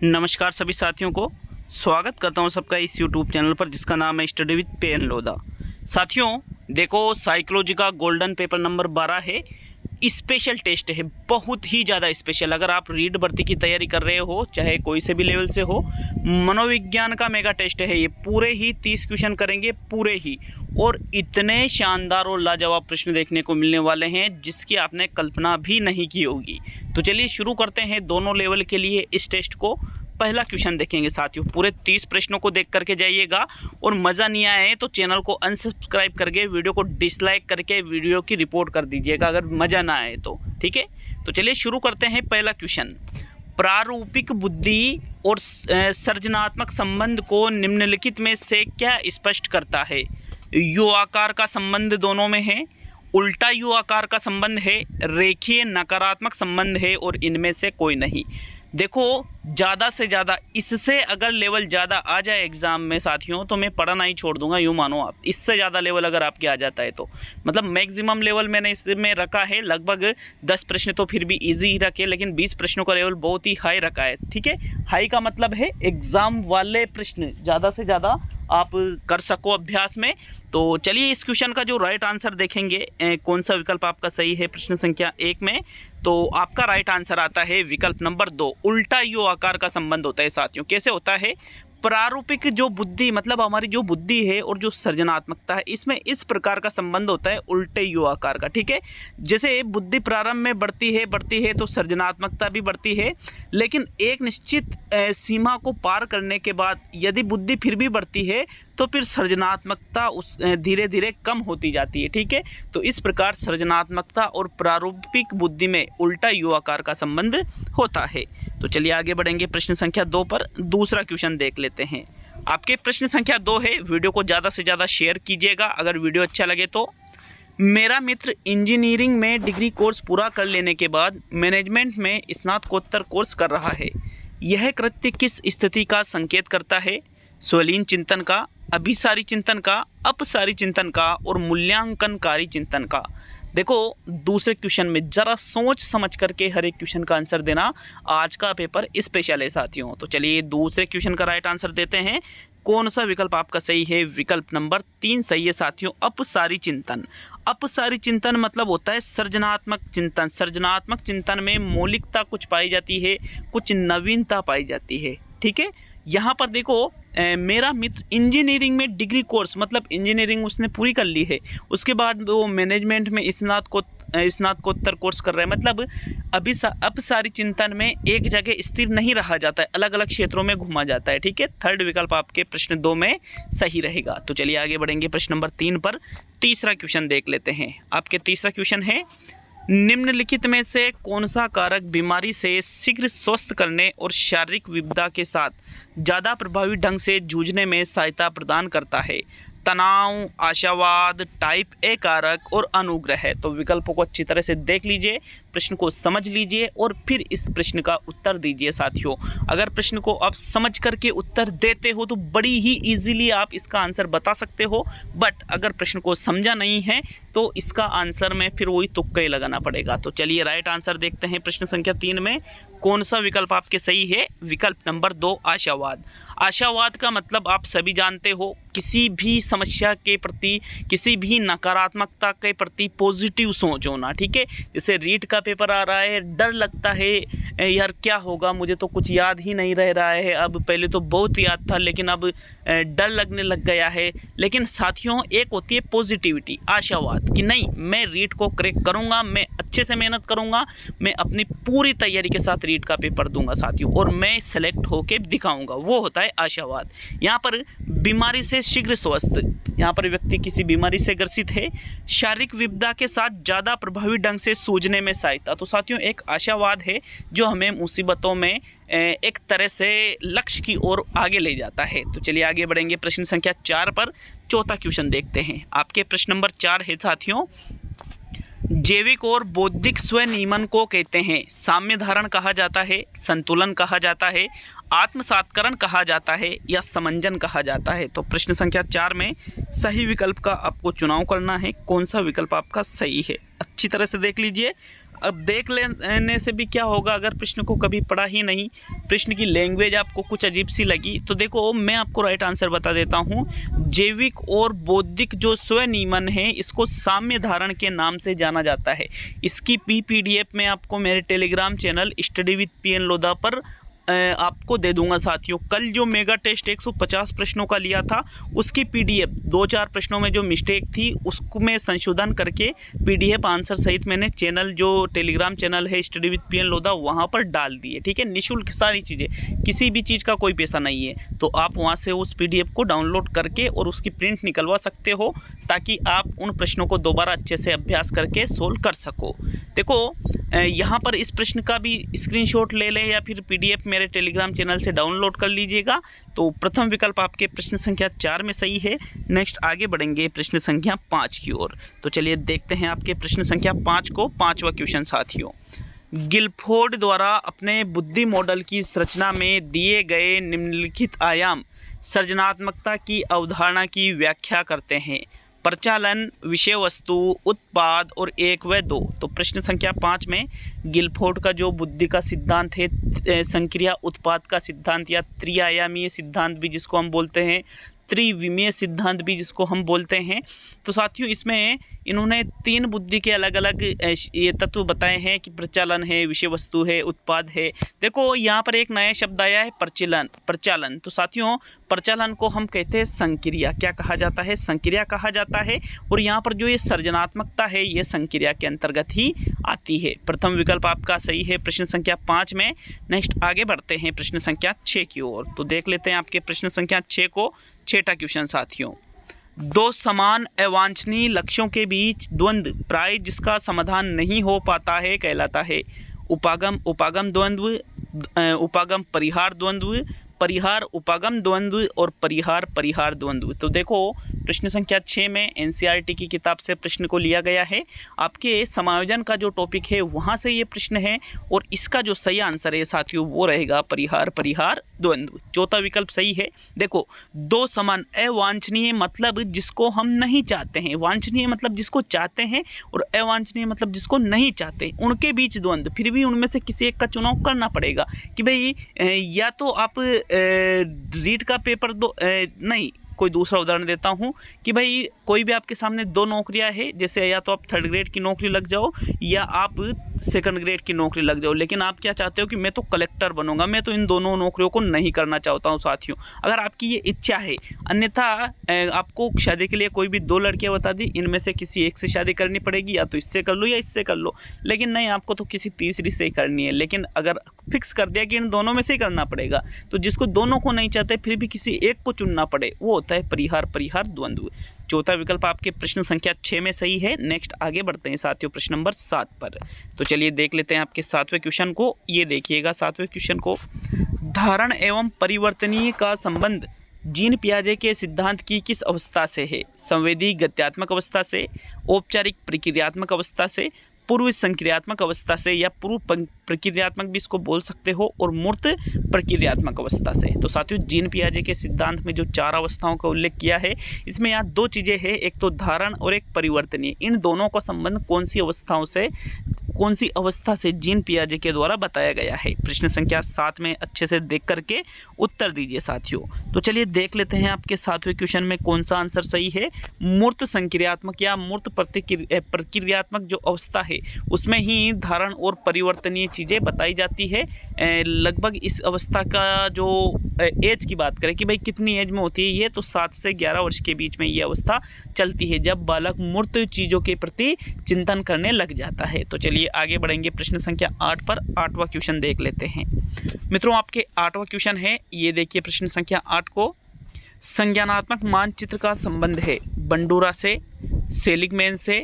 नमस्कार सभी साथियों को स्वागत करता हूं सबका इस YouTube चैनल पर जिसका नाम है स्टडी विद पेन लोधा। साथियों देखो, साइकोलॉजी का गोल्डन पेपर नंबर 12 है, स्पेशल टेस्ट है, बहुत ही ज़्यादा स्पेशल। अगर आप रीड भर्ती की तैयारी कर रहे हो, चाहे कोई से भी लेवल से हो, मनोविज्ञान का मेगा टेस्ट है ये। पूरे ही 30 क्वेश्चन करेंगे, पूरे ही, और इतने शानदार और लाजवाब प्रश्न देखने को मिलने वाले हैं जिसकी आपने कल्पना भी नहीं की होगी। तो चलिए शुरू करते हैं दोनों लेवल के लिए इस टेस्ट को। पहला क्वेश्चन देखेंगे साथियों, पूरे 30 प्रश्नों को देख करके जाइएगा, और मज़ा नहीं आए तो चैनल को अनसब्सक्राइब करके वीडियो को डिसलाइक करके वीडियो की रिपोर्ट कर दीजिएगा अगर मज़ा ना आए तो, ठीक है। तो चलिए शुरू करते हैं पहला क्वेश्चन। प्रारूपिक बुद्धि और सृजनात्मक संबंध को निम्नलिखित में से क्या स्पष्ट करता है? यू आकार का संबंध दोनों में है, उल्टा यू आकार का संबंध है, रेखीय नकारात्मक संबंध है, और इनमें से कोई नहीं। देखो, ज़्यादा से ज़्यादा इससे अगर लेवल ज़्यादा आ जाए एग्ज़ाम में साथियों तो मैं पढ़ना ही छोड़ दूंगा, यूँ मानो आप। इससे ज़्यादा लेवल अगर आपके आ जाता है तो मतलब मैक्सिमम लेवल मैंने इसमें रखा है, लगभग 10 प्रश्न तो फिर भी इजी ही रखे, लेकिन 20 प्रश्नों का लेवल बहुत ही हाई रखा है, ठीक है। हाई का मतलब है एग्ज़ाम वाले प्रश्न ज़्यादा से ज़्यादा आप कर सको अभ्यास में। तो चलिए इस क्वेश्चन का जो राइट आंसर देखेंगे, कौन सा विकल्प आपका सही है प्रश्न संख्या 1 में, तो आपका राइट आंसर आता है विकल्प नंबर 2, उल्टा यू आकार का संबंध होता है साथियों। कैसे होता है? प्रारूपिक जो बुद्धि, मतलब हमारी जो बुद्धि है और जो सृजनात्मकता है, इसमें इस प्रकार का संबंध होता है उल्टे यू आकार का, ठीक है। जैसे बुद्धि प्रारंभ में बढ़ती है तो सृजनात्मकता भी बढ़ती है, लेकिन एक निश्चित सीमा को पार करने के बाद यदि बुद्धि फिर भी बढ़ती है तो फिर सृजनात्मकता उस धीरे धीरे कम होती जाती है, ठीक है। तो इस प्रकार सृजनात्मकता और प्रारूपिक बुद्धि में उल्टा यू आकार का संबंध होता है। तो चलिए आगे बढ़ेंगे प्रश्न संख्या 2 पर। दूसरा क्वेश्चन देख लेते हैं। आपके प्रश्न संख्या 2 है, वीडियो को ज़्यादा से ज़्यादा शेयर कीजिएगा अगर वीडियो अच्छा लगे तो। मेरा मित्र इंजीनियरिंग में डिग्री कोर्स पूरा कर लेने के बाद मैनेजमेंट में स्नातकोत्तर कोर्स कर रहा है। यह कृत्य किस स्थिति का संकेत करता है? स्वलीन चिंतन का, अभिसारी चिंतन का, अपसारी चिंतन का, और मूल्यांकनकारी चिंतन का। देखो, दूसरे क्वेश्चन में ज़रा सोच समझ करके हर एक क्वेश्चन का आंसर देना, आज का पेपर स्पेशल है साथियों। तो चलिए दूसरे क्वेश्चन का राइट आंसर देते हैं। कौन सा विकल्प आपका सही है? विकल्प नंबर 3 सही है साथियों, अपसारी चिंतन। अपसारी चिंतन मतलब होता है सृजनात्मक चिंतन। सृजनात्मक चिंतन में मौलिकता कुछ पाई जाती है, कुछ नवीनता पाई जाती है, ठीक है। यहाँ पर देखो, मेरा मित्र इंजीनियरिंग में डिग्री कोर्स, मतलब इंजीनियरिंग उसने पूरी कर ली है, उसके बाद वो मैनेजमेंट में स्नातकोत्तर कोर्स कर रहा है। मतलब अभी अपसारी चिंतन में एक जगह स्थिर नहीं रहा जाता है, अलग अलग क्षेत्रों में घूमा जाता है, ठीक है। थर्ड विकल्प आपके प्रश्न 2 में सही रहेगा। तो चलिए आगे बढ़ेंगे प्रश्न नंबर 3 पर। तीसरा क्वेश्चन देख लेते हैं। आपके तीसरा क्वेश्चन है, निम्नलिखित में से कौन सा कारक बीमारी से शीघ्र स्वस्थ करने और शारीरिक विविधता के साथ ज़्यादा प्रभावी ढंग से जूझने में सहायता प्रदान करता है? तनाव, आशावाद, टाइप ए कारक और अनुग्रह। तो विकल्पों को अच्छी तरह से देख लीजिए, प्रश्न को समझ लीजिए और फिर इस प्रश्न का उत्तर दीजिए साथियों। अगर प्रश्न को आप समझ करके उत्तर देते हो तो बड़ी ही इजीली आप इसका आंसर बता सकते हो, बट अगर प्रश्न को समझा नहीं है तो इसका आंसर में फिर वही तुक्का ही लगाना पड़ेगा। तो चलिए राइट आंसर देखते हैं प्रश्न संख्या 3 में। कौन सा विकल्प आपके सही है? विकल्प नंबर 2, आशावाद। आशावाद का मतलब आप सभी जानते हो, किसी भी समस्या के प्रति, किसी भी नकारात्मकता के प्रति पॉजिटिव सोच होना, ठीक है। जैसे रीट का पेपर आ रहा है, डर लगता है यार क्या होगा, मुझे तो कुछ याद ही नहीं रह रहा है, अब पहले तो बहुत याद था लेकिन अब डर लगने लग गया है। लेकिन साथियों, एक होती है पॉजिटिविटी, आशावाद, कि नहीं मैं रीट को क्रैक करूंगा, मैं अच्छे से मेहनत करूंगा, मैं अपनी पूरी तैयारी के साथ रीट का पेपर दूंगा साथियों, और मैं सेलेक्ट होके दिखाऊंगा, वो होता है आशावाद। यहाँ पर बीमारी से शीघ्र स्वस्थ, यहाँ पर व्यक्ति किसी बीमारी से ग्रसित है, शारीरिक विविधता के साथ ज़्यादा प्रभावी ढंग से सूझने में सहायता। तो साथियों, एक आशावाद है जो हमें मुसीबतों में एक तरह से लक्ष्य की ओर आगे ले जाता है। तो चलिए आगे बढ़ेंगे प्रश्न संख्या 4 पर। चौथा क्वेश्चन देखते हैं। आपके प्रश्न नंबर 4 है साथियों, जैविक और बौद्धिक स्वनियमन को कहते हैं साम्य धारण कहा जाता है, संतुलन कहा जाता है, आत्मसात्करण कहा जाता है, या समंजन कहा जाता है? तो प्रश्न संख्या 4 में सही विकल्प का आपको चुनाव करना है। कौन सा विकल्प आपका सही है? अच्छी तरह से देख लीजिए। अब देख लेने से भी क्या होगा, अगर प्रश्न को कभी पढ़ा ही नहीं, प्रश्न की लैंग्वेज आपको कुछ अजीब सी लगी, तो देखो मैं आपको राइट आंसर बता देता हूँ। जैविक और बौद्धिक जो स्वनियमन है, इसको साम्य धारण के नाम से जाना जाता है। इसकी PDF मैं आपको मेरे Telegram channel study with PN Lodha पर आपको दे दूंगा साथियों। कल जो मेगा टेस्ट 150 प्रश्नों का लिया था, उसकी PDF 2-4 प्रश्नों में जो मिस्टेक थी उसको मैं संशोधन करके PDF आंसर सहित मैंने चैनल, जो टेलीग्राम चैनल है स्टडी विद PN लोधा, वहाँ पर डाल दिए। ठीक है, निःशुल्क सारी चीज़ें, किसी भी चीज़ का कोई पैसा नहीं है। तो आप वहाँ से उस PDF को डाउनलोड करके और उसकी प्रिंट निकलवा सकते हो, ताकि आप उन प्रश्नों को दोबारा अच्छे से अभ्यास करके सोल्व कर सको। देखो यहाँ पर इस प्रश्न का भी स्क्रीनशॉट ले लें या फिर PDF मेरे टेलीग्राम चैनल से डाउनलोड कर लीजिएगा। तो प्रथम विकल्प आपके प्रश्न संख्या 4 में सही है। नेक्स्ट आगे बढ़ेंगे प्रश्न संख्या 5 की ओर। तो चलिए देखते हैं आपके प्रश्न संख्या 5 को। 5वां क्वेश्चन साथियों, गिलफोर्ड द्वारा अपने बुद्धि मॉडल की संरचना में दिए गए निम्नलिखित आयाम सृजनात्मकता की अवधारणा की व्याख्या करते हैं। प्रचालन, विषय वस्तु, उत्पाद और 1 व 2। तो प्रश्न संख्या 5 में गिलफोर्ड का जो बुद्धि का सिद्धांत है, संक्रिया उत्पाद का सिद्धांत या त्रिआयामीय सिद्धांत भी जिसको हम बोलते हैं, त्रिविमीय सिद्धांत भी जिसको हम बोलते हैं। तो साथियों इसमें इन्होंने 3 बुद्धि के अलग अलग ये तत्व बताए हैं कि प्रचालन है, विषय वस्तु है, उत्पाद है। देखो यहाँ पर एक नया शब्द आया है, प्रचालन। तो साथियों प्रचालन को हम कहते हैं संक्रिया। क्या कहा जाता है? संक्रिया कहा जाता है। और यहाँ पर जो ये सृजनात्मकता है, ये संक्रिया के अंतर्गत ही आती है। प्रथम विकल्प आपका सही है प्रश्न संख्या 5 में। नेक्स्ट आगे बढ़ते हैं प्रश्न संख्या 6 की ओर। तो देख लेते हैं आपके प्रश्न संख्या 6 को। 6वां क्वेश्चन साथियों, 2 समान अवांछनीय लक्ष्यों के बीच द्वंद्व प्राय जिसका समाधान नहीं हो पाता है कहलाता है। उपागम द्वंद्व, उपागम परिहार द्वंद्व, परिहार उपागम द्वंद्व और परिहार द्वंद्व। तो देखो प्रश्न संख्या 6 में NCERT की किताब से प्रश्न को लिया गया है। आपके समायोजन का जो टॉपिक है वहाँ से ये प्रश्न है, और इसका जो सही आंसर है साथियों वो रहेगा परिहार द्वंद्व। 4था विकल्प सही है। देखो 2 समान अवांछनीय मतलब जिसको हम नहीं चाहते हैं, वांछनीय मतलब जिसको चाहते हैं, और अवांछनीय मतलब जिसको नहीं चाहते, उनके बीच द्वंद्व। फिर भी उनमें से किसी एक का चुनाव करना पड़ेगा कि भाई या तो आप रीट का पेपर दो, नहीं कोई दूसरा उदाहरण देता हूँ कि भाई कोई भी आपके सामने 2 नौकरियां हैं, जैसे या तो आप 3rd ग्रेड की नौकरी लग जाओ या आप 2nd ग्रेड की नौकरी लग जाओ, लेकिन आप क्या चाहते हो कि मैं तो कलेक्टर बनूंगा। मैं तो इन दोनों नौकरियों को नहीं करना चाहता हूँ साथियों। अगर आपकी ये इच्छा है, अन्यथा आपको शादी के लिए कोई भी 2 लड़कियां बता दी, इनमें से किसी एक से शादी करनी पड़ेगी, या तो इससे कर लो या इससे कर लो, लेकिन नहीं आपको तो किसी तीसरी से ही करनी है। लेकिन अगर फिक्स कर दिया कि इन दोनों में से ही करना पड़ेगा, तो जिसको दोनों को नहीं चाहते फिर भी किसी एक को चुनना पड़े, वो होता है परिहार द्वंद्व। 4था विकल्प आपके प्रश्न संख्या 6 में सही है। नेक्स्ट आगे बढ़ते हैं साथियों प्रश्न नंबर 7 पर। तो चलिए देख लेते हैं आपके 7वें क्वेश्चन को। ये देखिएगा 7वें क्वेश्चन को, धारण एवं परिवर्तनीय का संबंध जीन पियाजे के सिद्धांत की किस अवस्था से है? संवेदी गत्यात्मक अवस्था से, औपचारिक प्रक्रियात्मक अवस्था से, पूर्व संक्रियात्मक अवस्था से, या पूर्व प्रक्रियात्मक भी इसको बोल सकते हो, और मूर्त प्रक्रियात्मक अवस्था से। तो साथियों जीन पियाजे के सिद्धांत में जो 4 अवस्थाओं का उल्लेख किया है, इसमें यहाँ 2 चीज़ें हैं, एक तो धारण और एक परिवर्तनीय। इन दोनों का संबंध कौन सी अवस्था से जीन पियाजे के द्वारा बताया गया है? प्रश्न संख्या 7 में अच्छे से देख करके उत्तर दीजिए साथियों। तो चलिए देख लेते हैं आपके 7वें क्वेश्चन में कौन सा आंसर सही है। मूर्त संक्रियात्मक या मूर्त प्रक्रियात्मक जो अवस्था है, उसमें ही धारण और परिवर्तनीय चीज़ें बताई जाती है। लगभग इस अवस्था का जो एज की बात करें कि भाई कितनी एज में होती है ये, तो 7 से 11 वर्ष के बीच में ये अवस्था चलती है, जब बालक मूर्त चीज़ों के प्रति चिंतन करने लग जाता है। तो चलिए आगे बढ़ेंगे प्रश्न संख्या 8 पर। 8वां क्वेश्चन देख लेते हैं मित्रों। आपके 8वां क्वेश्चन है, ये देखिए प्रश्न संख्या 8 को। संज्ञानात्मक मानचित्र का संबंध है बंडूरा से, सेलिगमैन से,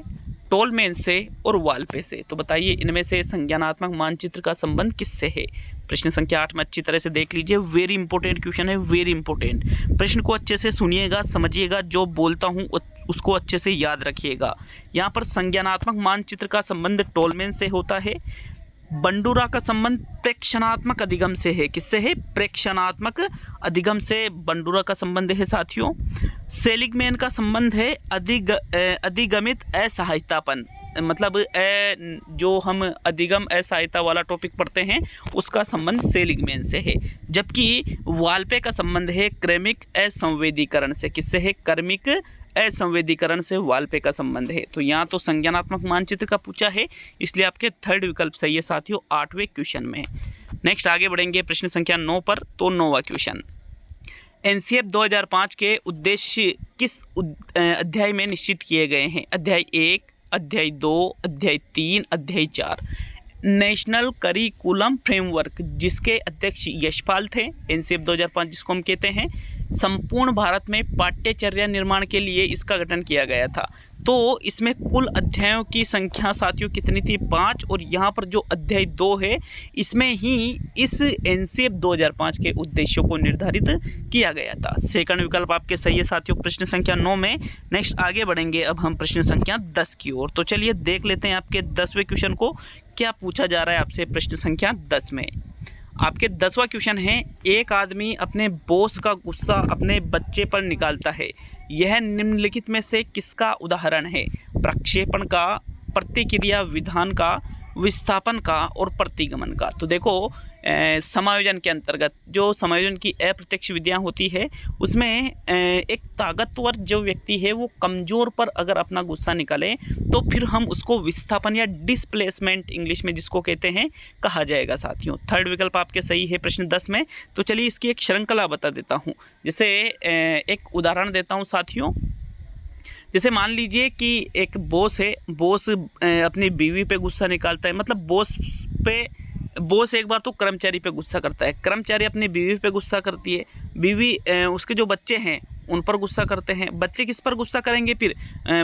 टोलमैन से और वाल्पे से। तो बताइए इनमें से संज्ञानात्मक मानचित्र का संबंध किससे है? प्रश्न संख्या 8 में अच्छी तरह से देख लीजिए। वेरी इंपॉर्टेंट क्वेश्चन है, वेरी इंपॉर्टेंट। प्रश्न को अच्छे से सुनिएगा, समझिएगा, जो बोलता हूँ उसको अच्छे से याद रखिएगा। यहाँ पर संज्ञानात्मक मानचित्र का संबंध टोलमैन से होता है। बंडूरा का संबंध प्रेक्षणात्मक अधिगम से है। किससे है? प्रेक्षणात्मक अधिगम से बंडूरा का संबंध है साथियों। सेलिगमैन का संबंध है अधिगमित असहायतापन मतलब जो हम अधिगम असहायता वाला टॉपिक पढ़ते हैं उसका संबंध सेलिगमैन से है, जबकि वाल्पे का संबंध है क्रमिक असंवेदीकरण से। किससे है? क्रमिक असंवेदीकरण से वाल्पे का संबंध है। तो यहाँ तो संज्ञानात्मक मानचित्र का पूछा है, इसलिए आपके थर्ड विकल्प सही है साथियों 8वें क्वेश्चन में। नेक्स्ट आगे बढ़ेंगे प्रश्न संख्या 9 पर। तो 9वां क्वेश्चन, एनसीएफ 2005 के उद्देश्य किस अध्याय में निश्चित किए गए हैं? अध्याय 1, अध्याय 2, अध्याय 3, अध्याय 4। नेशनल करिकुलम फ्रेमवर्क जिसके अध्यक्ष यशपाल थे, एनसीएफ 2005 जिसको हम कहते हैं, संपूर्ण भारत में पाठ्यचर्या निर्माण के लिए इसका गठन किया गया था। तो इसमें कुल अध्यायों की संख्या साथियों कितनी थी? 5। और यहाँ पर जो अध्याय 2 है इसमें ही इस एनसीएफ 2005 के उद्देश्यों को निर्धारित किया गया था। सेकंड विकल्प आपके सही है साथियों प्रश्न संख्या 9 में। नेक्स्ट आगे बढ़ेंगे अब हम प्रश्न संख्या 10 की ओर। तो चलिए देख लेते हैं आपके 10वें क्वेश्चन को क्या पूछा जा रहा है आपसे प्रश्न संख्या 10 में। आपके 10वां क्वेश्चन है, एक आदमी अपने बॉस का गुस्सा अपने बच्चे पर निकालता है, यह निम्नलिखित में से किसका उदाहरण है? प्रक्षेपण का, प्रतिक्रिया विधान का, विस्थापन का और प्रतिगमन का। तो देखो समायोजन के अंतर्गत जो समायोजन की अप्रत्यक्ष विधियां होती है उसमें एक ताकतवर जो व्यक्ति है वो कमज़ोर पर अगर अपना गुस्सा निकाले तो फिर हम उसको विस्थापन या डिस्प्लेसमेंट इंग्लिश में जिसको कहते हैं कहा जाएगा साथियों। थर्ड विकल्प आपके सही है प्रश्न 10 में। तो चलिए इसकी एक श्रृंखला बता देता हूँ। जैसे एक उदाहरण देता हूँ साथियों। जैसे मान लीजिए कि एक बॉस है, बॉस अपनी बीवी पे गुस्सा निकालता है, मतलब बॉस एक बार तो कर्मचारी पे गुस्सा करता है, कर्मचारी अपनी बीवी पे गुस्सा करती है, बीवी उसके जो बच्चे हैं उन पर गुस्सा करते हैं, बच्चे किस पर गुस्सा करेंगे? फिर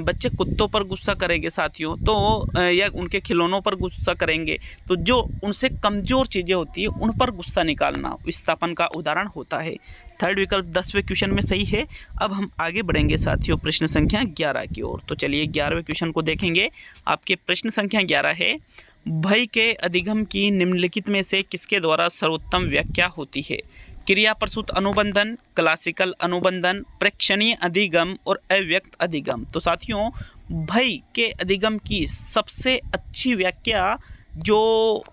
बच्चे कुत्तों पर गुस्सा करेंगे साथियों, तो या उनके खिलौनों पर गुस्सा करेंगे। तो जो उनसे कमज़ोर चीज़ें होती है उन पर गुस्सा निकालना विस्थापन का उदाहरण होता है। थर्ड विकल्प 10वें क्वेश्चन में सही है। अब हम आगे बढ़ेंगे साथियों प्रश्न संख्या 11 की ओर। तो चलिए 11वें क्वेश्चन को देखेंगे। आपके प्रश्न संख्या 11 है, भय के अधिगम की निम्नलिखित में से किसके द्वारा सर्वोत्तम व्याख्या होती है? क्रिया प्रसूत अनुबंधन, क्लासिकल अनुबंधन, प्रेक्षणीय अधिगम और अव्यक्त अधिगम। तो साथियों भय के अधिगम की सबसे अच्छी व्याख्या जो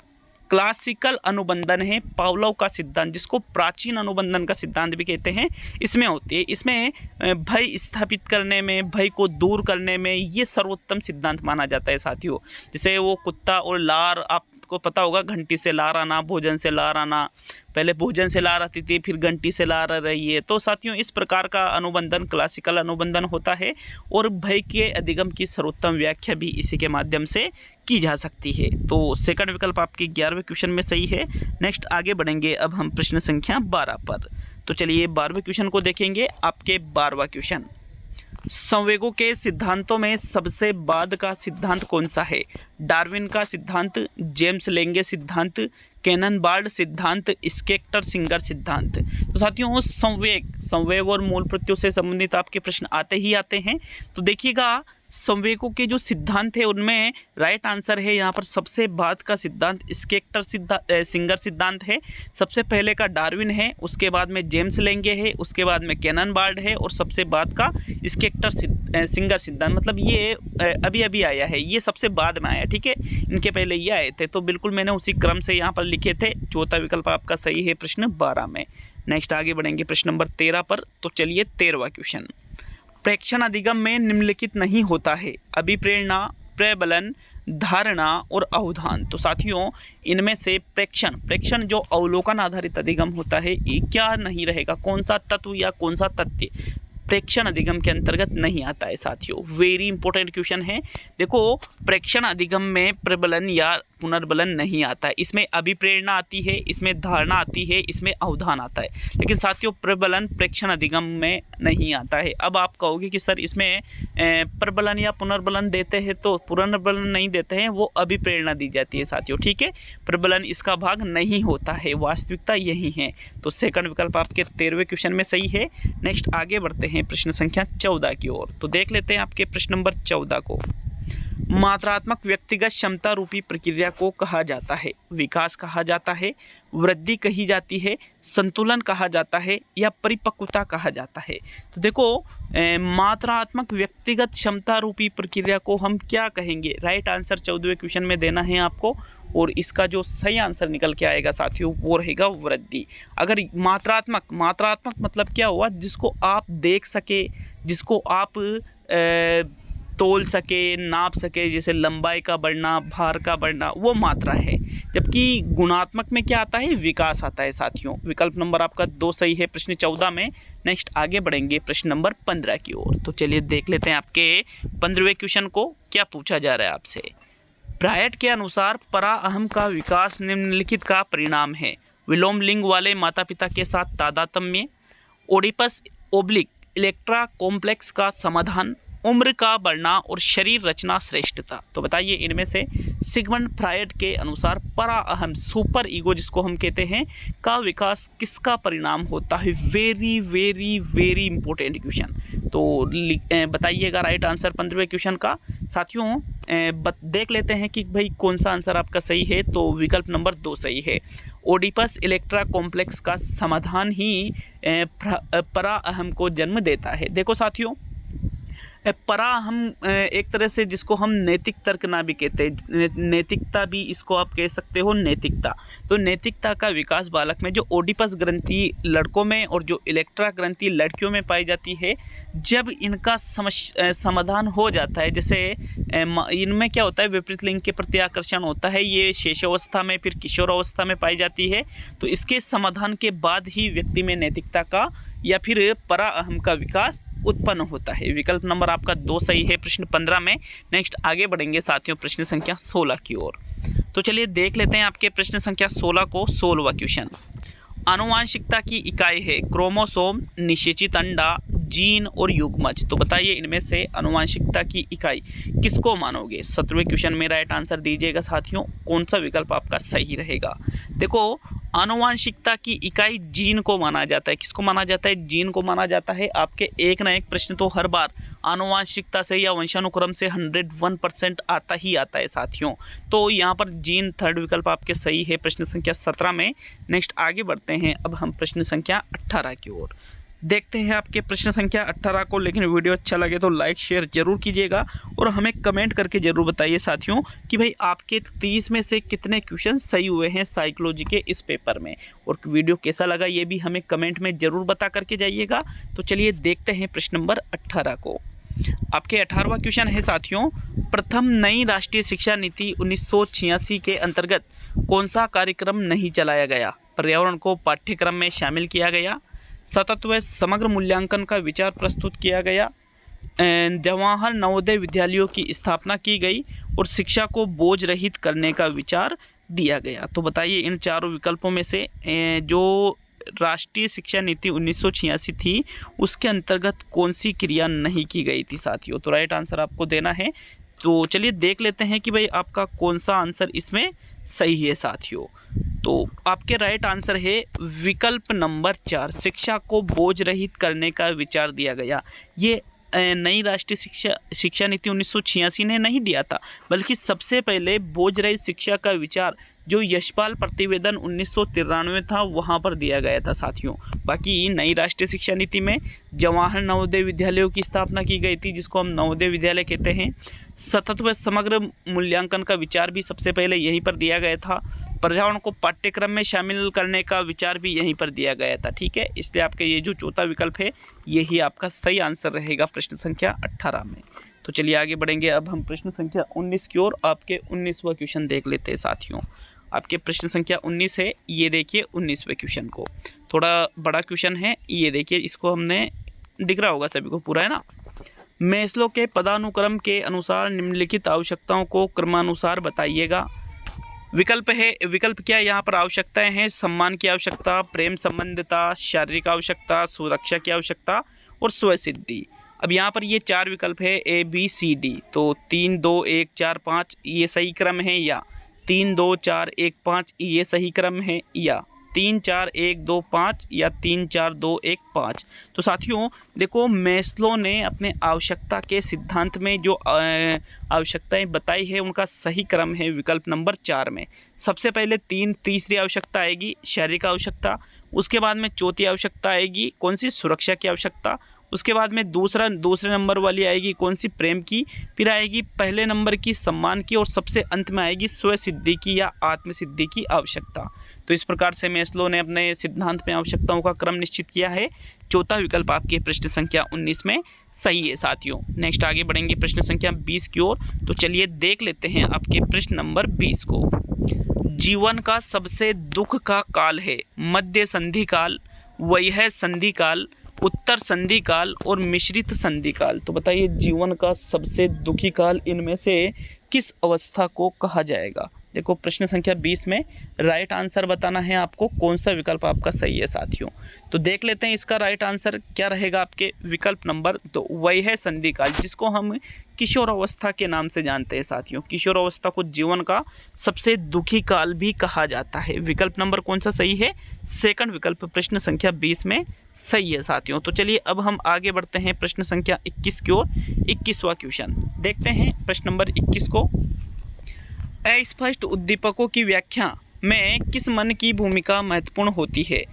क्लासिकल अनुबंधन है, पावलोव का सिद्धांत जिसको प्राचीन अनुबंधन का सिद्धांत भी कहते हैं, इसमें होती है। इसमें भय स्थापित करने में, भय को दूर करने में ये सर्वोत्तम सिद्धांत माना जाता है साथियों। जैसे वो कुत्ता और लार, आपको पता होगा घंटी से लार आना, भोजन से लार आना, पहले भोजन से लार आती थी फिर घंटी से लार आ रही है। तो साथियों इस प्रकार का अनुबंधन क्लासिकल अनुबंधन होता है और भय के अधिगम की सर्वोत्तम व्याख्या भी इसी के माध्यम से की जा सकती है। तो सेकंड विकल्प आपके 11वें क्वेश्चन में सही है। नेक्स्ट आगे बढ़ेंगे अब हम प्रश्न संख्या 12 पर। तो चलिए 12वें क्वेश्चन को देखेंगे। आपके 12वां क्वेश्चन, संवेगों के सिद्धांतों में सबसे बाद का सिद्धांत कौन सा है? डार्विन का सिद्धांत, जेम्स लेंगे सिद्धांत, कैननबार्ड सिद्धांत, स्केक्टर सिंगर सिद्धांत। तो साथियों संवेग और मूल प्रत्ययों से संबंधित आपके प्रश्न आते ही आते हैं। तो देखिएगा संवेगों के जो सिद्धांत है उनमें राइट आंसर है यहाँ पर सबसे बाद का सिद्धांत स्केक्टर सिंगर सिद्धांत है। सबसे पहले का डार्विन है, उसके बाद में जेम्स लेंगे है, उसके बाद में कैननबार्ड है और सबसे बाद का स्केक्टर सिंगर सिद्धांत। मतलब ये अभी अभी आया है, ये सबसे बाद में आया, ठीक है। इनके पहले ये आए थे, तो बिल्कुल मैंने उसी क्रम से यहाँ पर लिखे थे। चौथा विकल्प आपका सही है प्रश्न 12 में। नेक्स्ट आगे बढ़ेंगे प्रश्न नंबर 13 पर। तो चलिए 13वां क्वेश्चन, प्रेक्षण अधिगम में निम्नलिखित नहीं होता है? अभिप्रेरणा, प्रबलन, धारणा और अवधान। तो साथियों इनमें से प्रेक्षण जो अवलोकन आधारित अधिगम होता है ये क्या नहीं रहेगा? कौन सा तत्व या कौन सा तथ्य प्रेक्षण अधिगम के अंतर्गत नहीं आता है साथियों? वेरी इंपॉर्टेंट क्वेश्चन है। देखो प्रेक्षण अधिगम में प्रबलन या पुनर्बलन नहीं आता है, इसमें अभिप्रेरणा आती है, इसमें धारणा आती है, इसमें अवधान आता है, लेकिन साथियों प्रबलन प्रेक्षण अधिगम में नहीं आता है। अब आप कहोगे कि सर इसमें प्रबलन या पुनर्बलन देते हैं तो पुनर्बलन नहीं देते हैं, वो अभिप्रेरणा दी जाती है साथियों, ठीक है। प्रबलन इसका भाग नहीं होता है, वास्तविकता यही है। तो सेकंड विकल्प आपके 13वें क्वेश्चन में सही है। नेक्स्ट आगे बढ़ते हैं प्रश्न संख्या 14 की ओर। तो देख लेते हैं आपके प्रश्न नंबर 14 को। मात्रात्मक व्यक्तिगत क्षमता रूपी प्रक्रिया को कहा जाता है? विकास कहा जाता है, वृद्धि कही जाती है, संतुलन कहा जाता है या परिपक्वता कहा जाता है? तो देखो मात्रात्मक व्यक्तिगत क्षमता रूपी प्रक्रिया को हम क्या कहेंगे? राइट आंसर 14वें क्वेश्चन में देना है आपको, और इसका जो सही आंसर निकल के आएगा साथियों वो रहेगा वृद्धि। अगर मात्रात्मक मतलब क्या हुआ? जिसको आप देख सके, जिसको आप तोल सके, नाप सके, जैसे लंबाई का बढ़ना, भार का बढ़ना, वो मात्रा है। जबकि गुणात्मक में क्या आता है? विकास आता है साथियों। विकल्प नंबर आपका 2 सही है प्रश्न 14 में। नेक्स्ट आगे बढ़ेंगे प्रश्न नंबर 15 की ओर। तो चलिए देख लेते हैं आपके 15वें क्वेश्चन को क्या पूछा जा रहा है आपसे। ब्रायट के अनुसार परा अहम का विकास निम्नलिखित का परिणाम है? विलोम लिंग वाले माता पिता के साथ तादात्म्य, ओडिपस ओब्लिक इलेक्ट्रा कॉम्प्लेक्स का समाधान, उम्र का बढ़ना और शरीर रचना श्रेष्ठता। तो बताइए इनमें से सिगमंड फ्रायड के अनुसार परा अहम सुपर ईगो जिसको हम कहते हैं का विकास किसका परिणाम होता है? Very very very important question. तो बताइएगा राइट आंसर 15वें क्वेश्चन का। साथियों देख लेते हैं कि भाई कौन सा आंसर आपका सही है। तो विकल्प नंबर 2 सही है। ओडिपस इलेक्ट्रा कॉम्प्लेक्स का समाधान ही परा अहम को जन्म देता है। देखो साथियों परा हम एक तरह से जिसको हम नैतिक तर्क ना भी कहते हैं, नैतिकता भी इसको आप कह सकते हो, नैतिकता। तो नैतिकता का विकास बालक में जो ओडिपस ग्रंथि लड़कों में और जो इलेक्ट्रा ग्रंथि लड़कियों में पाई जाती है, जब इनका समाधान हो जाता है, जैसे इनमें क्या होता है विपरीत लिंग के प्रति आकर्षण होता है, ये शेषावस्था में फिर किशोर अवस्था में पाई जाती है। तो इसके समाधान के बाद ही व्यक्ति में नैतिकता का या फिर परा अहम का विकास उत्पन्न होता है। विकल्प नंबर आपका 2 सही है प्रश्न 15 में। नेक्स्ट आगे बढ़ेंगे साथियों प्रश्न संख्या 16 की ओर। तो चलिए देख लेते हैं आपके प्रश्न संख्या 16 को। 16वां क्वेश्चन, आनुवांशिकता की इकाई है क्रोमोसोम, निषेचित अंडा, जीन और युग्मज। तो बताइए इनमें से आनुवांशिकता की इकाई किसको मानोगे? 17वें क्वेश्चन में राइट आंसर दीजिएगा साथियों, कौन सा विकल्प आपका सही रहेगा। देखो आनुवांशिकता की इकाई जीन को माना जाता है। किसको माना जाता है? जीन को माना जाता है। आपके एक ना एक प्रश्न तो हर बार आनुवांशिकता से या वंशानुक्रम से 101% आता ही आता है साथियों। तो यहाँ पर जीन थर्ड विकल्प आपके सही है प्रश्न संख्या 17 में। नेक्स्ट आगे बढ़ते हैं अब हम प्रश्न संख्या 18 की ओर। देखते हैं आपके प्रश्न संख्या 18 को। लेकिन वीडियो अच्छा लगे तो लाइक शेयर जरूर कीजिएगा और हमें कमेंट करके जरूर बताइए साथियों कि भाई आपके 30 में से कितने क्वेश्चन सही हुए हैं साइकोलॉजी के इस पेपर में, और वीडियो कैसा लगा ये भी हमें कमेंट में जरूर बता करके जाइएगा। तो चलिए देखते हैं प्रश्न नंबर 18 को। आपके 18वां क्वेश्चन है साथियों, प्रथम नई राष्ट्रीय शिक्षा नीति 1986 के अंतर्गत कौन सा कार्यक्रम नहीं चलाया गया? पर्यावरण को पाठ्यक्रम में शामिल किया गया, सतत व समग्र मूल्यांकन का विचार प्रस्तुत किया गया, जवाहर नवोदय विद्यालयों की स्थापना की गई और शिक्षा को बोझ रहित करने का विचार दिया गया। तो बताइए इन चारों विकल्पों में से जो राष्ट्रीय शिक्षा नीति 1986 थी उसके अंतर्गत कौन सी क्रिया नहीं की गई थी साथियों? तो राइट आंसर आपको देना है। तो चलिए देख लेते हैं कि भाई आपका कौन सा आंसर इसमें सही है साथियों। तो आपके राइट आंसर है विकल्प नंबर 4, शिक्षा को बोझ रहित करने का विचार दिया गया। ये नई राष्ट्रीय शिक्षा नीति 1986 ने नहीं दिया था, बल्कि सबसे पहले बोझ रहित शिक्षा का विचार जो यशपाल प्रतिवेदन 1993 था वहाँ पर दिया गया था साथियों। बाकी नई राष्ट्रीय शिक्षा नीति में जवाहर नवोदय विद्यालयों की स्थापना की गई थी जिसको हम नवोदय विद्यालय कहते हैं। सतत व समग्र मूल्यांकन का विचार भी सबसे पहले यहीं पर दिया गया था। पर्यावरण को पाठ्यक्रम में शामिल करने का विचार भी यहीं पर दिया गया था। ठीक है, इसलिए आपके ये जो चौथा विकल्प है यही आपका सही आंसर रहेगा प्रश्न संख्या 18 में। तो चलिए आगे बढ़ेंगे अब हम प्रश्न संख्या 19 की ओर। आपके 19वां क्वेश्चन देख लेते हैं साथियों। आपके प्रश्न संख्या 19 है, ये देखिए 19वें क्वेश्चन को। थोड़ा बड़ा क्वेश्चन है, ये देखिए इसको हमने दिख रहा होगा सभी को, पूरा है ना। मैस्लो के पदानुक्रम के अनुसार निम्नलिखित आवश्यकताओं को क्रमानुसार बताइएगा। विकल्प क्या यहाँ पर आवश्यकताएं हैं? सम्मान की आवश्यकता, प्रेम संबंधिता, शारीरिक आवश्यकता, सुरक्षा की आवश्यकता और स्वसिद्धि। अब यहाँ पर ये 4 विकल्प है ABCD। तो 3 2 1 4 5 ये सही क्रम है, या 3 2 4 1 5 ये सही क्रम है, या 3 4 1 2 5 या 3 4 2 1 5। तो साथियों देखो, मैस्लो ने अपने आवश्यकता के सिद्धांत में जो आवश्यकताएं बताई है उनका सही क्रम है विकल्प नंबर 4 में। सबसे पहले तीसरी आवश्यकता आएगी शारीरिक आवश्यकता, उसके बाद में चौथी आवश्यकता आएगी कौन सी, सुरक्षा की आवश्यकता, उसके बाद में दूसरे नंबर वाली आएगी कौन सी, प्रेम की, फिर आएगी पहले नंबर की सम्मान की, और सबसे अंत में आएगी स्व सिद्धि की या आत्मसिद्धि की आवश्यकता। तो इस प्रकार से मैस्लो ने अपने सिद्धांत में आवश्यकताओं का क्रम निश्चित किया है। चौथा विकल्प आपके प्रश्न संख्या 19 में सही है साथियों। नेक्स्ट आगे बढ़ेंगे प्रश्न संख्या 20 की ओर। तो चलिए देख लेते हैं आपके प्रश्न नंबर 20 को। जीवन का सबसे दुख का काल है मध्य संधि काल, वह संधि काल, उत्तर संधि काल और मिश्रित संधि काल। तो बताइए जीवन का सबसे दुखी काल इनमें से किस अवस्था को कहा जाएगा। देखो प्रश्न संख्या 20 में राइट आंसर बताना है आपको, कौन सा विकल्प आपका सही है साथियों। तो देख लेते हैं इसका राइट आंसर क्या रहेगा आपके विकल्प नंबर 2, वही है संधि काल, जिसको हम किशोर अवस्था के नाम से जानते हैं साथियों। किशोर अवस्था को जीवन का सबसे दुखी काल भी कहा जाता है। विकल्प नंबर कौन सा सही है, सेकंड विकल्प प्रश्न संख्या 20 में सही है साथियों। तो चलिए अब हम आगे बढ़ते हैं प्रश्न संख्या 21 की ओर। 21वां क्वेश्चन देखते हैं प्रश्न नंबर 21 को। अस्पष्ट उद्दीपकों की व्याख्या में किस मन की भूमिका महत्वपूर्ण होती है,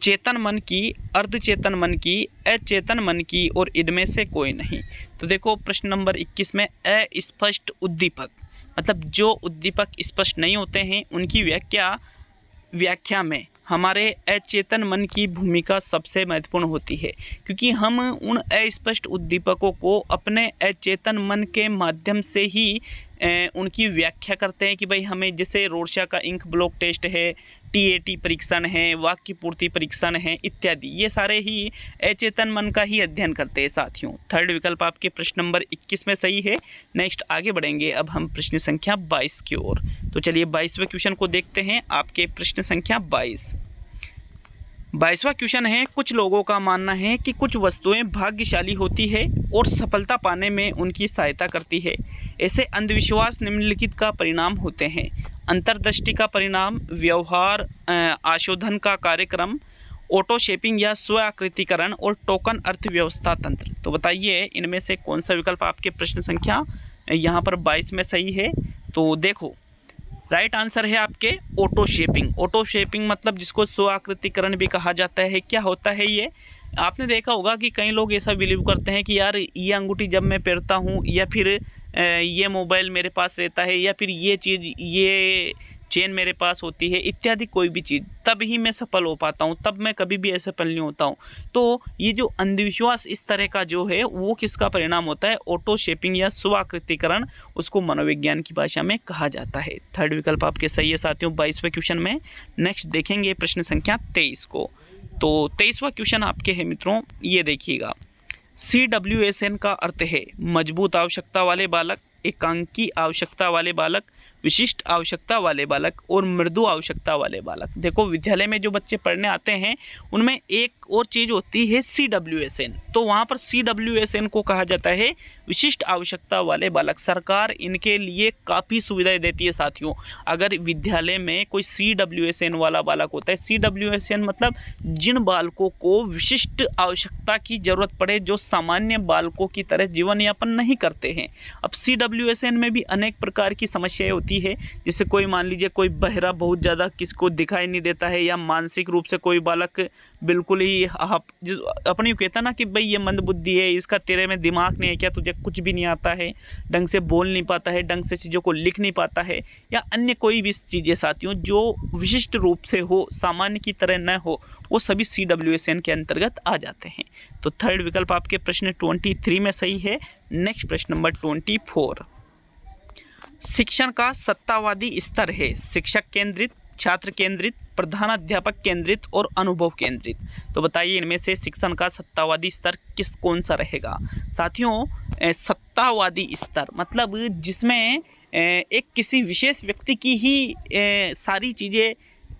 चेतन मन की, अर्धचेतन मन की, अचेतन मन की और इनमें से कोई नहीं। तो देखो प्रश्न नंबर 21 में अस्पष्ट उद्दीपक मतलब जो उद्दीपक स्पष्ट नहीं होते हैं उनकी व्याख्या में हमारे अचेतन मन की भूमिका सबसे महत्वपूर्ण होती है, क्योंकि हम उन अस्पष्ट उद्दीपकों को अपने अचेतन मन के माध्यम से ही उनकी व्याख्या करते हैं कि भाई हमें जैसे रोर्शा का इंक ब्लॉक टेस्ट है, TAT परीक्षण है, वाक्य पूर्ति परीक्षण है इत्यादि, ये सारे ही अचेतन मन का ही अध्ययन करते हैं साथियों। थर्ड विकल्प आपके प्रश्न नंबर 21 में सही है। नेक्स्ट आगे बढ़ेंगे अब हम प्रश्न संख्या 22 की ओर। तो चलिए 22वें क्वेश्चन को देखते हैं आपके प्रश्न संख्या 22वां क्वेश्चन है। कुछ लोगों का मानना है कि कुछ वस्तुएं भाग्यशाली होती है और सफलता पाने में उनकी सहायता करती है। ऐसे अंधविश्वास निम्नलिखित का परिणाम होते हैं, अंतर्दृष्टि का परिणाम, व्यवहार आशोधन का कार्यक्रम, ऑटो शेपिंग या स्व आकृतिकरण और टोकन अर्थव्यवस्था तंत्र। तो बताइए इनमें से कौन सा विकल्प आपके प्रश्न संख्या यहाँ पर 22 में सही है। तो देखो राइट आंसर है आपके ऑटो शेपिंग। ऑटो शेपिंग मतलब जिसको स्व आकृतिकरण भी कहा जाता है। क्या होता है ये, आपने देखा होगा कि कई लोग ऐसा बिलीव करते हैं कि यार ये अंगूठी जब मैं पहनता हूँ या फिर ये मोबाइल मेरे पास रहता है या फिर ये चीज़, ये चेन मेरे पास होती है इत्यादि कोई भी चीज़, तब ही मैं सफल हो पाता हूँ, तब मैं कभी भी असफल नहीं होता हूँ। तो ये जो अंधविश्वास इस तरह का जो है वो किसका परिणाम होता है, ऑटो शेपिंग या स्वाकृतिकरण, उसको मनोविज्ञान की भाषा में कहा जाता है। थर्ड विकल्प आपके सही है साथियों 22वें क्वेश्चन में। नेक्स्ट देखेंगे प्रश्न संख्या 23 को। तो 23वां क्वेश्चन आपके है मित्रों, ये देखिएगा। CWSN का अर्थ है मजबूत आवश्यकता वाले बालक, एकांकी आवश्यकता वाले बालक, विशिष्ट आवश्यकता वाले बालक और मृदु आवश्यकता वाले बालक। देखो विद्यालय में जो बच्चे पढ़ने आते हैं उनमें एक और चीज़ होती है CWSN। तो वहाँ पर CWSN को कहा जाता है विशिष्ट आवश्यकता वाले बालक। सरकार इनके लिए काफ़ी सुविधाएं देती है साथियों। अगर विद्यालय में कोई CWSN वाला बालक होता है, CWSN मतलब जिन बालकों को विशिष्ट आवश्यकता की जरूरत पड़े, जो सामान्य बालकों की तरह जीवन यापन नहीं करते हैं। अब CWSN में भी अनेक प्रकार की समस्याएं होती है, जैसे कोई मान लीजिए कोई बहरा बहुत ज़्यादा किसको दिखाई नहीं देता है, या मानसिक रूप से कोई बालक बिल्कुल ही अपनी कहता ना कि भाई ये मंदबुद्धि है, इसका तेरे में दिमाग नहीं है क्या, तुझे कुछ भी नहीं आता है, ढंग से बोल नहीं पाता है, ढंग से चीज़ों को लिख नहीं पाता है, या अन्य कोई भी चीज़ें साथियों जो विशिष्ट रूप से हो, सामान्य की तरह न हो, वो सभी CWSN के अंतर्गत आ जाते हैं। तो थर्ड विकल्प आपके प्रश्न 23 में सही है। नेक्स्ट प्रश्न नंबर 24। शिक्षण का सत्तावादी स्तर है शिक्षक केंद्रित, छात्र केंद्रित, प्रधानाध्यापक केंद्रित और अनुभव केंद्रित। तो बताइए इनमें से शिक्षण का सत्तावादी स्तर कौन सा रहेगा साथियों। सत्तावादी स्तर मतलब जिसमें एक किसी विशेष व्यक्ति की ही सारी चीज़ें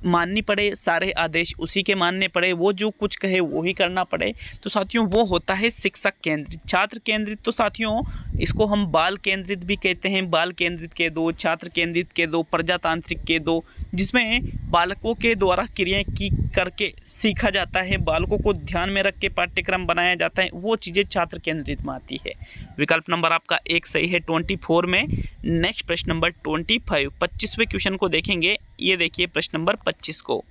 माननी पड़े, सारे आदेश उसी के मानने पड़े, वो जो कुछ कहे वो ही करना पड़े, तो साथियों वो होता है शिक्षक केंद्रित। छात्र केंद्रित तो साथियों इसको हम बाल केंद्रित भी कहते हैं। बाल केंद्रित के दो, छात्र केंद्रित के दो, प्रजातांत्रिक के दो, जिसमें बालकों के द्वारा क्रियाएं की करके सीखा जाता है, बालकों को ध्यान में रख के पाठ्यक्रम बनाया जाता है, वो चीज़ें छात्र केंद्रित में आती है। विकल्प नंबर आपका एक सही है 24 में। नेक्स्ट प्रश्न नंबर 25, 25वें क्वेश्चन को देखेंगे। ये देखिए प्रश्न नंबर 25 को,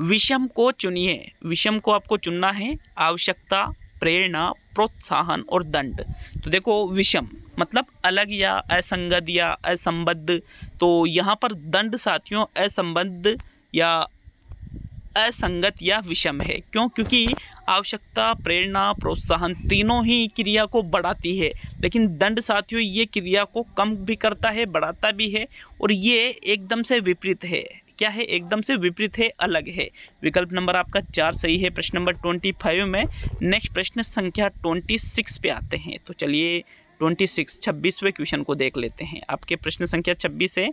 विषम को चुनिए। विषम को आपको चुनना है, आवश्यकता, प्रेरणा, प्रोत्साहन और दंड। तो देखो विषम मतलब अलग या असंगत या असंबद्ध, तो यहाँ पर दंड साथियों असंबद्ध या असंगत या विषम है। क्यों? क्योंकि आवश्यकता, प्रेरणा, प्रोत्साहन तीनों ही क्रिया को बढ़ाती है, लेकिन दंड साथियों ये क्रिया को कम भी करता है, बढ़ाता भी है, और ये एकदम से विपरीत है। क्या है? एकदम से विपरीत है, अलग है। विकल्प नंबर आपका 4 सही है प्रश्न नंबर 25 में। नेक्स्ट प्रश्न संख्या 26 पे आते हैं। तो चलिए 26वें क्वेश्चन को देख लेते हैं। आपके प्रश्न संख्या 26 है,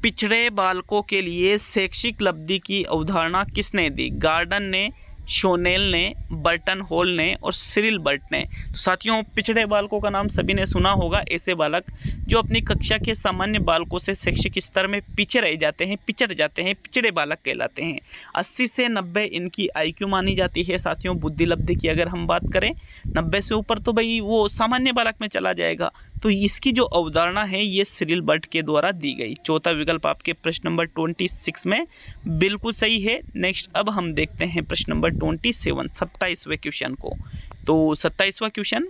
पिछड़े बालकों के लिए शैक्षिक उपलब्धि की अवधारणा किसने दी? गार्डन ने, शोनेल ने, बर्टन हॉल ने और सिरिल बर्ट ने। तो साथियों पिछड़े बालकों का नाम सभी ने सुना होगा। ऐसे बालक जो अपनी कक्षा के सामान्य बालकों से शैक्षिक स्तर में पीछे रह जाते हैं, पिछड़ जाते हैं, पिछड़े बालक कहलाते हैं। 80 से 90 इनकी IQ मानी जाती है साथियों। बुद्धि लब्धि की अगर हम बात करें 90 से ऊपर तो भाई वो सामान्य बालक में चला जाएगा। तो इसकी जो अवधारणा है ये सिरिल बर्ट के द्वारा दी गई। चौथा विकल्प आपके प्रश्न नंबर 26 में बिल्कुल सही है। नेक्स्ट अब हम देखते हैं प्रश्न नंबर 27वें क्वेश्चन को। तो 27वां क्वेश्चन,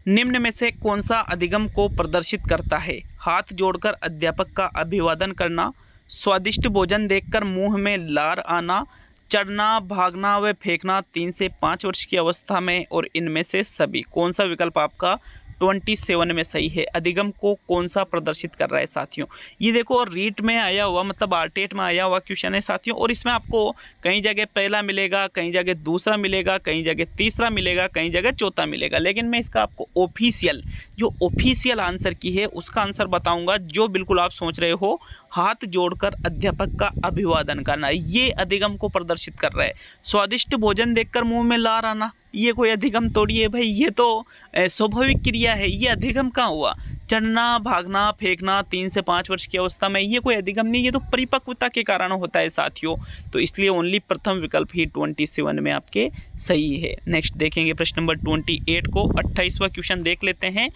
निम्न में से कौन सा अधिगम को प्रदर्शित करता है? हाथ जोड़कर अध्यापक का अभिवादन करना, स्वादिष्ट भोजन देखकर मुंह में लार आना, चढ़ना, भागना व फेंकना 3 से 5 वर्ष की अवस्था में, और इनमें से सभी। कौन सा विकल्प आपका 27 में सही है? अधिगम को कौन सा प्रदर्शित कर रहा है साथियों? ये देखो रीट में आया हुआ मतलब आरटेट में आया हुआ क्वेश्चन है साथियों, और इसमें आपको कहीं जगह पहला मिलेगा, कहीं जगह दूसरा मिलेगा, कहीं जगह तीसरा मिलेगा, कहीं जगह चौथा मिलेगा। लेकिन मैं इसका आपको ऑफिशियल आंसर की है उसका आंसर बताऊंगा, जो बिल्कुल आप सोच रहे हो। हाथ जोड़कर अध्यापक का अभिवादन करना ये अधिगम को प्रदर्शित कर रहा है। स्वादिष्ट भोजन देखकर मुंह में लार आना ये कोई अधिगम थोड़ी है भाई, ये तो स्वाभाविक क्रिया है। ये अधिगम कहाँ हुआ? चढ़ना, भागना, फेंकना 3 से 5 वर्ष की अवस्था में, ये कोई अधिगम नहीं, ये तो परिपक्वता के कारण होता है साथियों। तो इसलिए ओनली प्रथम विकल्प ही 27 में आपके सही है। नेक्स्ट देखेंगे प्रश्न नंबर 28 को। 28वां क्वेश्चन देख लेते हैं।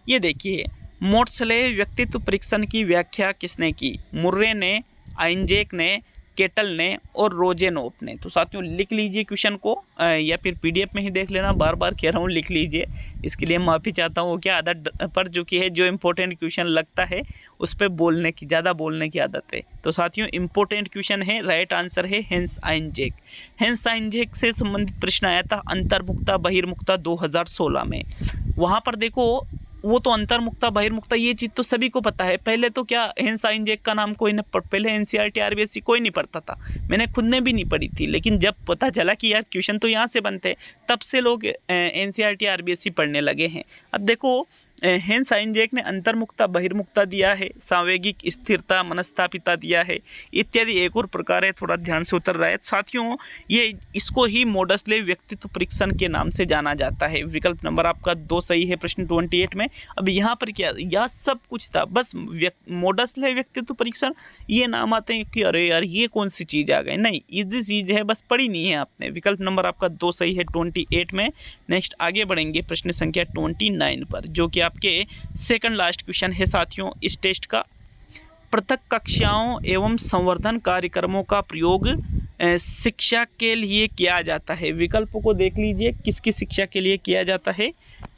ये देखिए, मोर्सले व्यक्तित्व परीक्षण की व्याख्या किसने की? मुर्रे ने, आइंजैक ने, केटल ने और रोजेनोप ने। तो साथियों लिख लीजिए क्वेश्चन को, या फिर PDF में ही देख लेना। बार बार कह रहा हूँ लिख लीजिए, इसके लिए माफ़ी चाहता हूँ। क्या आदत पर चुकी है, जो इम्पोर्टेंट क्वेश्चन लगता है उस पर ज़्यादा बोलने की आदत है। तो साथियों इम्पोर्टेंट क्वेश्चन है, राइट आंसर है हेंस आइंजैक। हेंस आइंजैक से संबंधित प्रश्न आया था अंतर्मुक्ता बहिर्मुक्ता 2016 में। वहाँ पर देखो वो तो अंतर्मुक्ता बहिर्मुक्ता ये चीज़ तो सभी को पता है। पहले तो क्या हेंस आइंजैक का नाम कोई ने पहले NCERT RBSC कोई नहीं पढ़ता था, मैंने खुद ने भी नहीं पढ़ी थी। लेकिन जब पता चला कि यार क्वेश्चन तो यहाँ से बनते हैं, तब से लोग NCERT RBSC पढ़ने लगे हैं। अब देखो हेंस आइंजैक ने अंतर्मुक्ता बहिर्मुक्ता दिया है, सांवेगिक स्थिरता मनस्तापिता दिया है, इत्यादि एक और प्रकार है, थोड़ा ध्यान से उतर रहा है साथियों। ये इसको ही मोडसले व्यक्तित्व परीक्षण के नाम से जाना जाता है। विकल्प नंबर आपका 2 सही है प्रश्न 28 में। अब यहाँ पर क्या, यह सब कुछ था, बस मोडसले व्यक्तित्व परीक्षण ये नाम आते हैं कि अरे यार ये कौन सी चीज़ आ गई। नहीं, इजी चीज़ है, बस पढ़ी नहीं है आपने। विकल्प नंबर आपका 2 सही है 28 में। नेक्स्ट आगे बढ़ेंगे प्रश्न संख्या 29 पर, जो कि आपके सेकंड लास्ट क्वेश्चन है साथियों इस टेस्ट का। पृथक कक्षाओं एवं संवर्धन कार्यक्रमों का प्रयोग शिक्षा के लिए किया जाता है। विकल्पों को देख लीजिए, किसकी शिक्षा के लिए किया जाता है?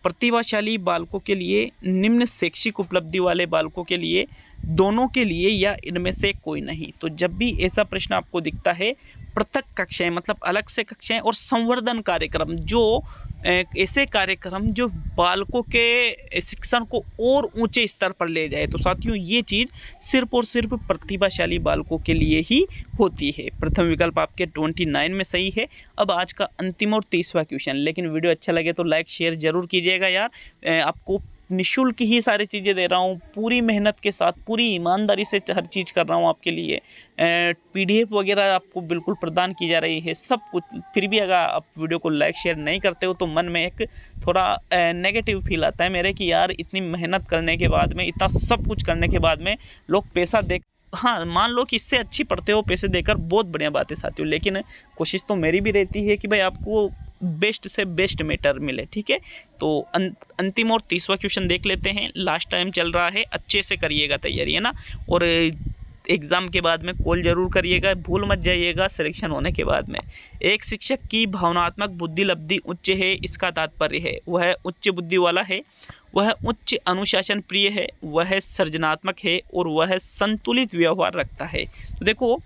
प्रतिभाशाली बालकों के लिए, निम्न शैक्षिक उपलब्धि वाले बालकों के लिए, दोनों के लिए, या इनमें से कोई नहीं। तो जब भी ऐसा प्रश्न आपको दिखता है, पृथक कक्षाएं मतलब अलग से कक्षाएं, और संवर्धन कार्यक्रम जो ऐसे कार्यक्रम जो बालकों के शिक्षण को और ऊंचे स्तर पर ले जाए, तो साथियों ये चीज़ सिर्फ और सिर्फ प्रतिभाशाली बालकों के लिए ही होती है। प्रथम विकल्प आपके 29 में सही है। अब आज का अंतिम और 30वां क्वेश्चन, लेकिन वीडियो अच्छा लगे तो लाइक शेयर जरूर कीजिएगा यार। आपको निःशुल्क ही सारी चीज़ें दे रहा हूँ, पूरी मेहनत के साथ, पूरी ईमानदारी से हर चीज़ कर रहा हूँ आपके लिए। PDF वगैरह आपको बिल्कुल प्रदान की जा रही है, सब कुछ। फिर भी अगर आप वीडियो को लाइक शेयर नहीं करते हो तो मन में एक थोड़ा नेगेटिव फील आता है मेरे कि यार इतनी मेहनत करने के बाद में, इतना सब कुछ करने के बाद में लोग पैसा दे, हाँ मान लो कि इससे अच्छी पढ़ते हो पैसे देकर, बहुत बढ़िया बात है साथियों, लेकिन कोशिश तो मेरी भी रहती है कि भाई आपको बेस्ट से बेस्ट मैटर मिले। ठीक है, तो अंतिम और 30वां क्वेश्चन देख लेते हैं। लास्ट टाइम चल रहा है, अच्छे से करिएगा तैयारी, है ना। और एग्ज़ाम के बाद में कॉल जरूर करिएगा, भूल मत जाइएगा सिलेक्शन होने के बाद में। एक शिक्षक की भावनात्मक बुद्धि लब्धि उच्च है, इसका तात्पर्य है वह उच्च बुद्धि वाला है, वह उच्च अनुशासन प्रिय है, वह सृजनात्मक है और वह संतुलित व्यवहार रखता है। तो देखो,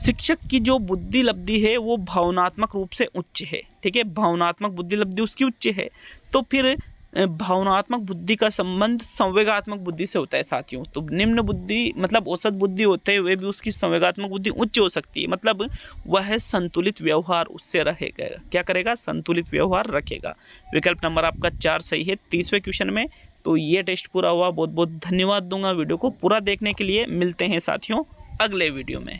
शिक्षक की जो बुद्धि लब्धि है वो भावनात्मक रूप से उच्च है। ठीक है, भावनात्मक बुद्धि लब्धि उसकी उच्च है, तो फिर भावनात्मक बुद्धि का संबंध संवेगात्मक बुद्धि से होता है साथियों। तो निम्न बुद्धि मतलब औसत बुद्धि होते हुए भी उसकी संवेगात्मक बुद्धि उच्च हो सकती है, मतलब वह संतुलित व्यवहार उससे रखेगा। क्या करेगा? संतुलित व्यवहार रखेगा। विकल्प नंबर आपका 4 सही है 30वें क्वेश्चन में। तो ये टेस्ट पूरा हुआ। बहुत बहुत धन्यवाद दूंगा वीडियो को पूरा देखने के लिए। मिलते हैं साथियों अगले वीडियो में।